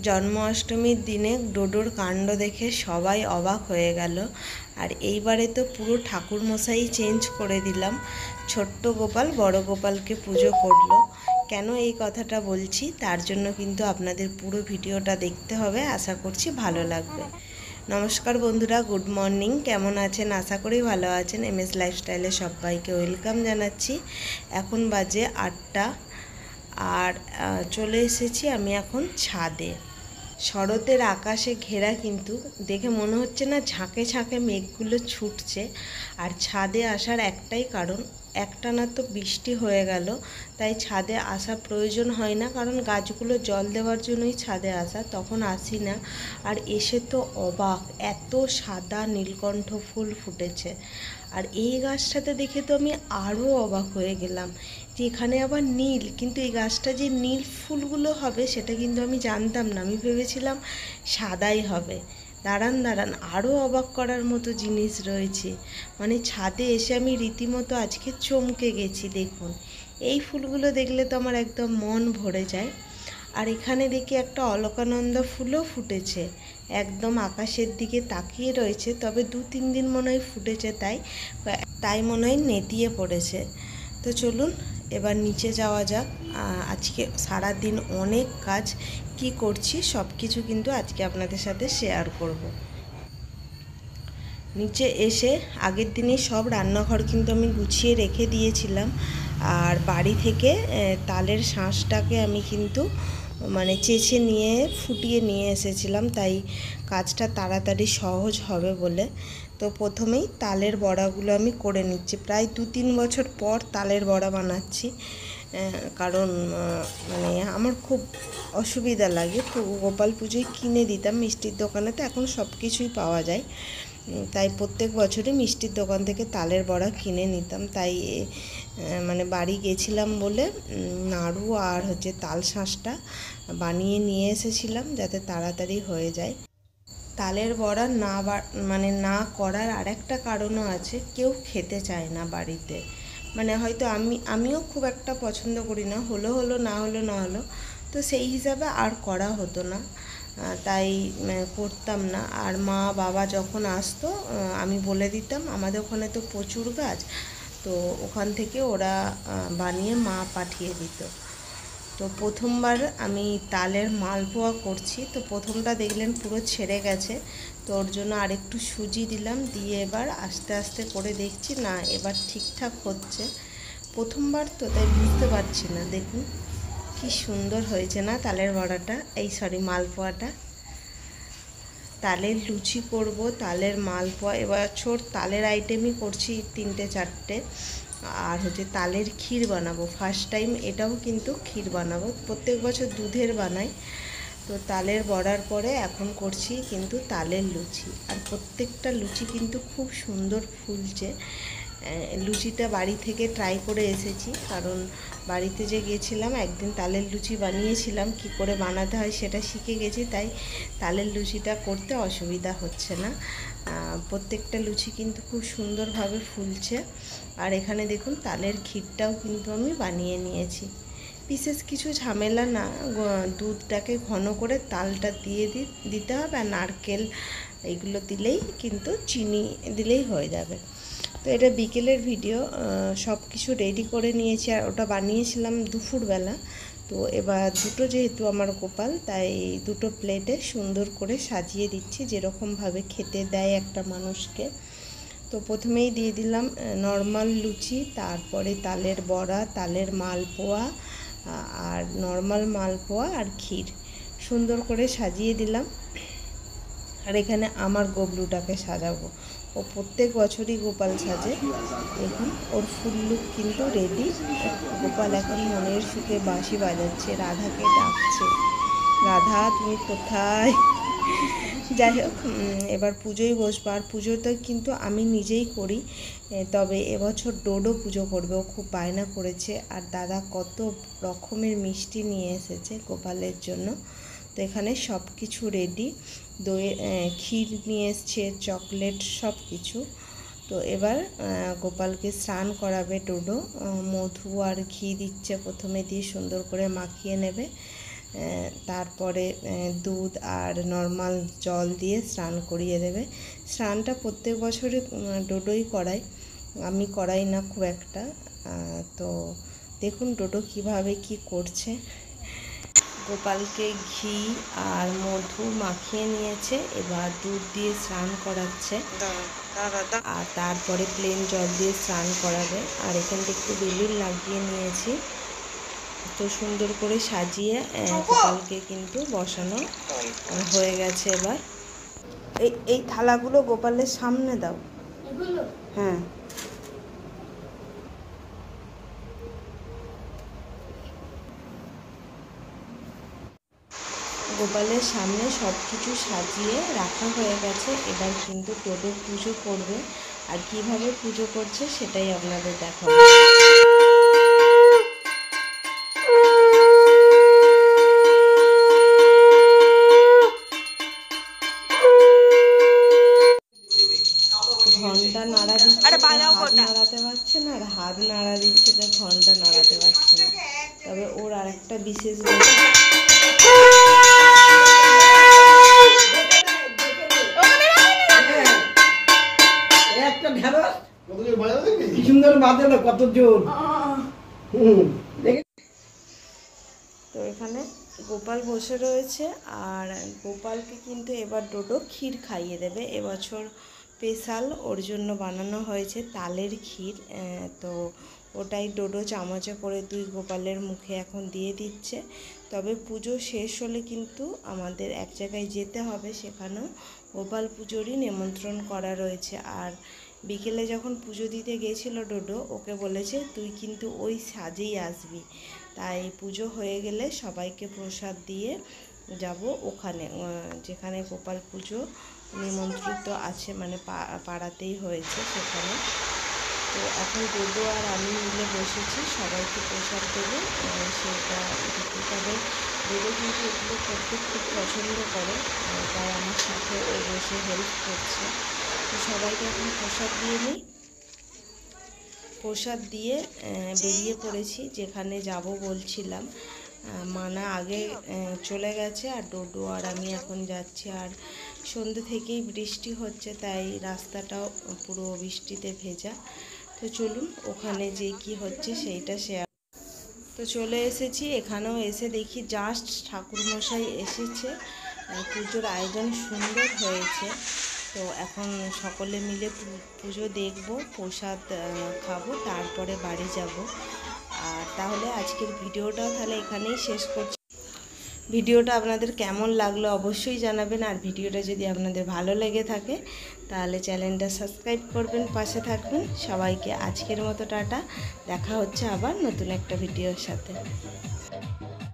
জন্মাষ্টমীর দিনে ডোডোর কাণ্ড দেখে সবাই অবাক হয়ে গেল। আর এইবারে তো পুরো ঠাকুরমশাই চেঞ্জ করে দিলাম। ছোট্ট গোপাল বড় গোপালকে পুজো করলো। কেন এই কথাটা বলছি, তার জন্য কিন্তু আপনাদের পুরো ভিডিওটা দেখতে হবে। আশা করছি ভালো লাগবে। নমস্কার বন্ধুরা, গুড মর্নিং। কেমন আছেন? আশা করি ভালো আছেন। MS লাইফস্টাইলে সবাইকে ওয়েলকাম জানাচ্ছি। এখন বাজে 8টা আর চলে এসেছি আমি এখন ছাদে। শরতের আকাশে ঘেরা, কিন্তু দেখে মনে হচ্ছে না ঝাঁকে ঝাঁকে মেঘগুলো ছুটছে। আর ছাদে আসার একটাই কারণ, একটানা তো বৃষ্টি হয়ে গেল, তাই ছাদে আসা প্রয়োজন হয় না, কারণ গাছগুলো জল দেওয়ার জন্যই ছাদে আসা, তখন আসি না। আর এসে তো অবাক, এত সাদা নীলকণ্ঠ ফুল ফুটেছে। আর এই গাছটাতে দেখে তো আমি আরও অবাক হয়ে গেলাম যে এখানে আবার নীল, কিন্তু এই গাছটা যে নীল ফুলগুলো হবে সেটা কিন্তু আমি জানতাম না। আমি ভেবেছিলাম সাদাই হবে। দাঁড়ান, আরও অবাক করার মতো জিনিস রয়েছে। মানে ছাদে এসে আমি রীতিমতো আজকে চমকে গেছি। দেখুন, এই ফুলগুলো দেখলে তো আমার একদম মন ভরে যায়। আর এখানে দেখি একটা অলকানন্দা ফুলও ফুটেছে, একদম আকাশের দিকে তাকিয়ে রয়েছে। তবে 2-3 দিন মনে হয় ফুটেছে, তাই মনে হয় নেতিয়ে পড়েছে। তো চলুন এবার নিচে যাওয়া যাক। আজকে সারা দিন অনেক কাজ, কি করছি সব কিছু কিন্তু আজকে আপনাদের সাথে শেয়ার করব। নিচে এসে আগের দিনই সব রান্নাঘর কিন্তু আমি গুছিয়ে রেখে দিয়েছিলাম। আর বাড়ি থেকে তালের শাঁসটাকে আমি কিন্তু চেঁচে নিয়ে ফুটিয়ে নিয়ে এসেছিলাম, তাই কাজটা তাড়াতাড়ি সহজ হবে বলে। তো প্রথমেই তালের বড়াগুলো আমি করে নিচ্ছি। প্রায় 2-3 বছর পর তালের বড়া বানাচ্ছি, কারণ আমার খুব অসুবিধা লাগে। তো গোপাল পুজোয় কিনে দিতাম মিষ্টির দোকানে, তো এখন সব কিছুই পাওয়া যায়, তাই প্রত্যেক বছরই মিষ্টির দোকান থেকে তালের বড়া কিনে নিতাম। তাই বাড়ি গেছিলাম বলে নাড়ু আর তাল শাঁসটা বানিয়ে নিয়ে এসেছিলাম, যাতে তাড়াতাড়ি হয়ে যায়। তালের বড়া না করার আরেকটা কারণও আছে, কেউ খেতে চায় না বাড়িতে। হয়তো আমিও খুব একটা পছন্দ করি না, হলো না হলো, তো সেই হিসাবে আর করা হতো না, তাই করতাম না। আর মা বাবা যখন আসতো আমি বলে দিতাম, আমাদের ওখানে তো প্রচুর গাছ, তো ওখান থেকে ওরা বানিয়ে মা পাঠিয়ে দিত। তো প্রথমবার আমি তালের মালপোয়া করছি, তো প্রথমটা দেখলেন পুরো ছেড়ে গেছে, তো ওর জন্য আরেকটু সুজি দিলাম, দিয়ে এবার আস্তে আস্তে করে দেখছি না এবার ঠিকঠাক হচ্ছে। প্রথমবার তো তাই বুঝতে পারছি না। দেখুন কি সুন্দর হয়েছে না তালের বড়াটা, মালপোয়াটা। তালের লুচি করব, তালের মালপোয়া, এবছর তালের আইটেমই করছি 3-4টে। আর তালের ক্ষীর বানাবো, ফার্স্ট টাইম এটাও কিন্তু ক্ষীর বানাবো। প্রত্যেক বছর দুধের বানাই, তো তালের বড়ার পরে এখন করছি কিন্তু তালের লুচি। আর প্রত্যেকটা লুচি কিন্তু খুব সুন্দর ফুলছে। লুচিটা বাড়ি থেকে ট্রাই করে এসেছি, কারণ বাড়িতে যে গেছিলাম একদিন তালের লুচি বানিয়েছিলাম, কি করে বানাতে হয় সেটা শিখে গেছি, তাই তালের লুচিটা করতে অসুবিধা হচ্ছে না। প্রত্যেকটা লুচি কিন্তু খুব সুন্দরভাবে ফুলছে। আর এখানে দেখুন তালের ক্ষীরটাও কিন্তু আমি বানিয়ে নিয়েছি। বিশেষ কিছু ঝামেলা না, দুধটাকে ঘন করে তালটা দিয়ে দিতে হবে, আর নারকেল এইগুলো দিলেই কিন্তু, চিনি দিলেই হয়ে যাবে। তো এটা বিকেলের ভিডিও, সব কিছু রেডি করে নিয়েছি। আর ওটা বানিয়েছিলাম দুপুরবেলা। তো এবার দুটো যেহেতু আমার গোপাল, তাই দুটো প্লেটে সুন্দর করে সাজিয়ে দিচ্ছি, যেরকমভাবে খেতে দেয় একটা মানুষকে। তো প্রথমেই দিয়ে দিলাম নর্মাল লুচি, তারপরে তালের বড়া, তালের মালপোয়া, আর নর্মাল মালপোয়া আর ক্ষীর সুন্দর করে সাজিয়ে দিলাম। আর এখানে আমার গবলুটাকে সাজাবো, ও প্রত্যেক বছরই গোপাল সাজে। দেখুন ওর ফুল লুক কিন্তু রেডি। গোপাল এখন মনের সুখে বাঁশি বাজাচ্ছে, রাধাকে ডাকছে, রাধা তুমি কোথায়। যাই হোক, এবার পুজোয় বসবো। আর পুজোটা কিন্তু আমি নিজেই করি, তবে এবছর ডোডো পুজো করবে, ও খুব বায়না করেছে। আর দাদা কত রকমের মিষ্টি নিয়ে এসেছে গোপালের জন্য। তো এখানে সব কিছু রেডি, ক্ষীর নিয়ে এসছে, চকলেট, সব কিছু। তো এবার গোপালকে স্নান করাবে ডোডো, মধু আর ঘি দিচ্ছে প্রথমে, দিয়ে সুন্দর করে মাখিয়ে নেবে, তারপরে দুধ আর নর্মাল জল দিয়ে স্নান করিয়ে দেবে। স্নানটা প্রত্যেক বছরই ডোডোই করায়, আমি করাই না খুব একটা। তো দেখুন ডোডো কিভাবে কি করছে। গোপালকে ঘি আর মধু মাখিয়ে নিয়েছে, এবার দুধ দিয়ে স্নান করাচ্ছে আর তারপরে প্লেন জল দিয়ে স্নান করাবে। আর এখানটা একটু বেলুন লাগিয়ে নিয়েছি, তো সুন্দর করে সাজিয়ে গোপালকে কিন্তু বসানো হয়ে গেছে। এবার এই থালাগুলো গোপালের সামনে দাও। হ্যাঁ, গোপালের সামনে সব কিছু সাজিয়ে রাখা হয়ে গেছে। এবার কিন্তু ডোডো পুজো করবে, আর কিভাবে পুজো করছে সেটাই আপনাদের দেখাবো। ঘন্টা নাড়া দিচ্ছে, হাত নাড়াতে পারছে না, আর হাত নাড়া দিচ্ছে তো ঘন্টা নাড়াতে পারছে না। তবে ওর আর একটা বিশেষ তো এখানে গোপাল বসে রয়েছে, আর গোপালকে কিন্তু এবার ডোডো ক্ষীর খাইয়ে দেবে। এবছর স্পেশাল ওর জন্য বানানো হয়েছে তালের ক্ষীর। তো ওটাই ডোডো চামচে করে দুই গোপালের মুখে এখন দিয়ে দিচ্ছে। তবে পুজো শেষ হলে কিন্তু আমাদের এক জায়গায় যেতে হবে, সেখানেও গোপাল পুজোরই নিমন্ত্রণ করা রয়েছে। আর বিকেলে যখন পুজো দিতে গেছিলো ডোডো, ওকে বলেছে তুই কিন্তু ওই সাজেই আসবি। তাই পুজো হয়ে গেলে সবাইকে প্রসাদ দিয়ে যাব ওখানে, যেখানে গোপাল পুজো নিমন্ত্রিত আছে, মানে পাড়াতেই হয়েছে সেখানে। তো এখন ডোডো আর আমি মিলে বসেছি, সবাইকে প্রসাদ দেবো সেটা দিতে। তবে ডোডো কিন্তু এগুলো করতে খুব পছন্দ করে, তাই আমার সাথে ও বসে হেল্প করছে। তো সবাইকে এখন প্রসাদ দিয়ে নিই। প্রসাদ দিয়ে বেরিয়ে পড়েছি যেখানে যাব বলছিলাম। মানা আগে চলে গেছে, আর ডোডো আর আমি এখন যাচ্ছি। আর সন্ধ্যে থেকেই বৃষ্টি হচ্ছে, তাই রাস্তাটাও পুরো বৃষ্টিতে ভেজা। তো চলুন ওখানে যে কি হচ্ছে সেইটা শেয়ার। তো চলে এসেছি, এখানেও এসে দেখি জাস্ট ঠাকুরমশাই এসেছে। পুজোর আয়োজন সুন্দর হয়েছে। তো এখন সকলে মিলে পুজো দেখব, প্রসাদ খাবো, তারপরে বাড়ি যাব। আর তাহলে আজকের ভিডিওটাও তাহলে এখানেই শেষ করছি। ভিডিওটা আপনাদের কেমন লাগলো অবশ্যই জানাবেন। আর ভিডিওটা যদি আপনাদের ভালো লেগে থাকে তাহলে চ্যানেলটা সাবস্ক্রাইব করবেন, পাশে থাকবেন। সবাইকে আজকের মতো টাটা, দেখা হচ্ছে আবার নতুন একটা ভিডিওর সাথে।